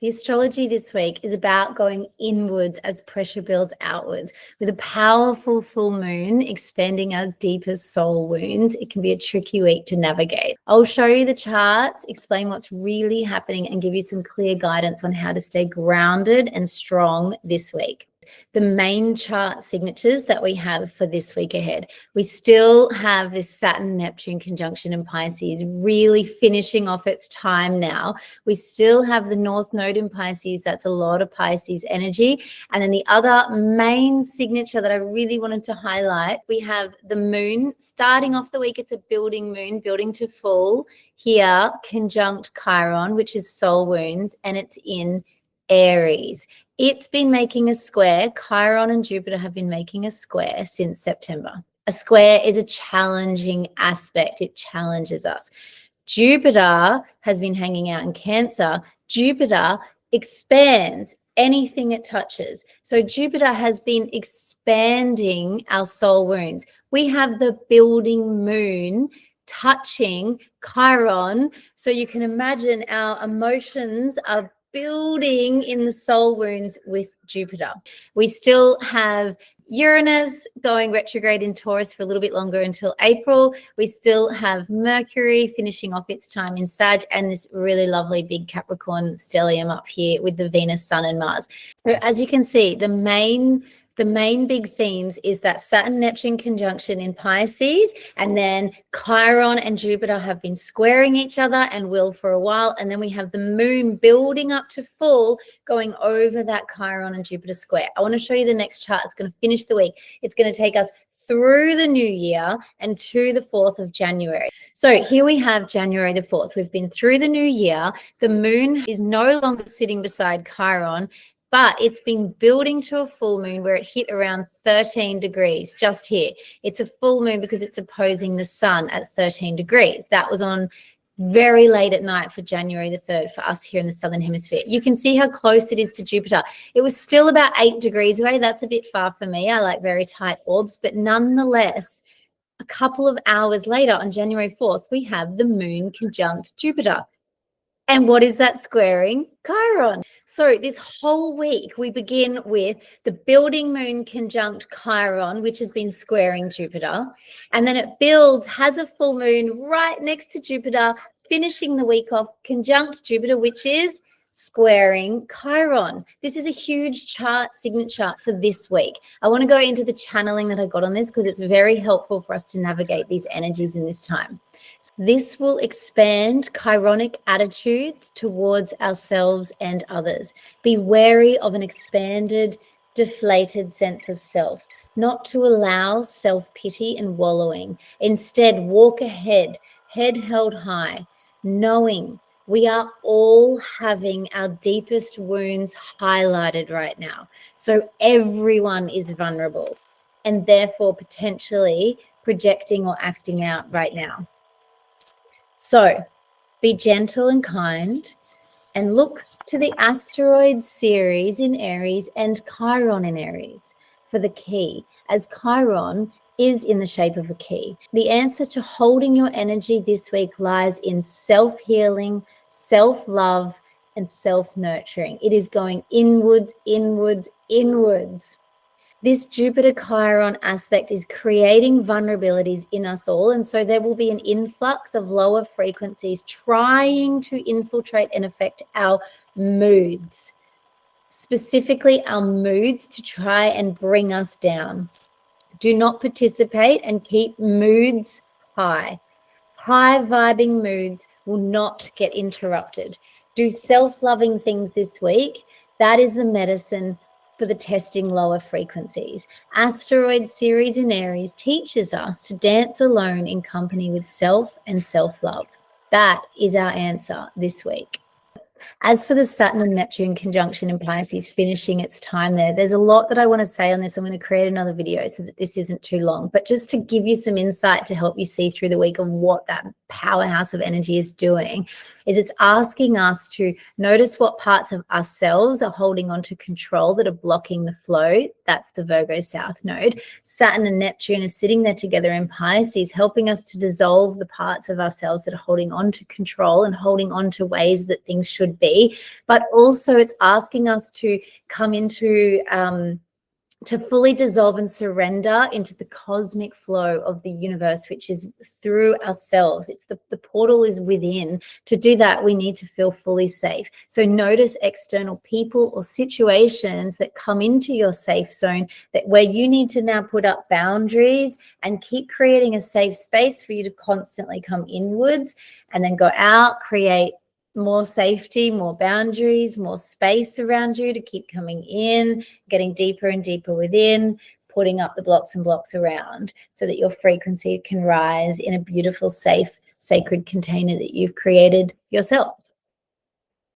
The astrology this week is about going inwards as pressure builds outwards. With a powerful full moon expanding our deepest soul wounds, it can be a tricky week to navigate. I'll show you the charts, explain what's really happening, and give you some clear guidance on how to stay grounded and strong this week. The main chart signatures that we have for this week ahead. We still have this Saturn-Neptune conjunction in Pisces really finishing off its time now. We still have the North Node in Pisces. That's a lot of Pisces energy. And then the other main signature that I really wanted to highlight, we have the moon starting off the week. It's a building moon, building to full here, conjunct Chiron, which is soul wounds, and it's in Aries. It's been making a square. Chiron and Jupiter have been making a square since September. A square is a challenging aspect. It challenges us. Jupiter has been hanging out in Cancer. Jupiter expands anything it touches. So Jupiter has been expanding our soul wounds. We have the building moon touching Chiron. So you can imagine our emotions are building in the soul wounds with Jupiter. We still have Uranus going retrograde in Taurus for a little bit longer until April. We still have Mercury finishing off its time in Sag, and this really lovely big Capricorn stellium up here with the Venus, Sun, and Mars. So as you can see, the main big themes is that Saturn-Neptune conjunction in Pisces, and then Chiron and Jupiter have been squaring each other and will for a while, and then we have the moon building up to full going over that Chiron and Jupiter square. I want to show you the next chart. It's going to finish the week. It's going to take us through the new year and to the 4th of January. So here we have January the 4th. We've been through the new year. The moon is no longer sitting beside Chiron, but it's been building to a full moon where it hit around 13 degrees just here. It's a full moon because it's opposing the sun at 13 degrees. That was on very late at night for January the 3rd for us here in the Southern Hemisphere. You can see how close it is to Jupiter. It was still about 8 degrees away. That's a bit far for me. I like very tight orbs, but nonetheless, a couple of hours later on January 4th, we have the moon conjunct Jupiter. And what is that squaring? Chiron. So this whole week, we begin with the building moon conjunct Chiron, which has been squaring Jupiter. And then it builds, has a full moon right next to Jupiter, finishing the week off conjunct Jupiter, which is squaring Chiron. This is a huge chart signature for this week. I want to go into the channeling that I got on this because it's very helpful for us to navigate these energies in this time. So this will expand chironic attitudes towards ourselves and others. Be wary of an expanded, deflated sense of self, not to allow self-pity and wallowing. Instead, walk ahead, head held high, knowing we are all having our deepest wounds highlighted right now. So everyone is vulnerable and therefore potentially projecting or acting out right now. So be gentle and kind and look to the asteroid series in Aries and Chiron in Aries for the key, as Chiron is in the shape of a key. The answer to holding your energy this week lies in self-healing, self-love, and self-nurturing. It is going inwards, inwards, inwards. This Jupiter-Chiron aspect is creating vulnerabilities in us all, and so there will be an influx of lower frequencies trying to infiltrate and affect our moods, specifically our moods to try and bring us down. Do not participate and keep moods high. High vibing moods will not get interrupted. Do self-loving things this week. That is the medicine for the testing lower frequencies. Asteroid series in Aries teaches us to dance alone in company with self and self-love. That is our answer this week. As for the Saturn and Neptune conjunction in Pisces finishing its time there's a lot that I want to say on this. I'm going to create another video so that this isn't too long, but just to give you some insight to help you see through the week of what that powerhouse of energy is doing, is it's asking us to notice what parts of ourselves are holding on to control that are blocking the flow. That's the Virgo South Node. Saturn and Neptune are sitting there together in Pisces, helping us to dissolve the parts of ourselves that are holding on to control and holding on to ways that things should should be. But also it's asking us to come into to fully dissolve and surrender into the cosmic flow of the universe, which is through ourselves. It's the portal is within. To do that, we need to feel fully safe. So notice external people or situations that come into your safe zone, that where you need to now put up boundaries and keep creating a safe space for you to constantly come inwards, and then go out, create more safety, more boundaries, more space around you to keep coming in, getting deeper and deeper within, putting up the blocks and blocks around, so that your frequency can rise in a beautiful, safe, sacred container that you've created yourself.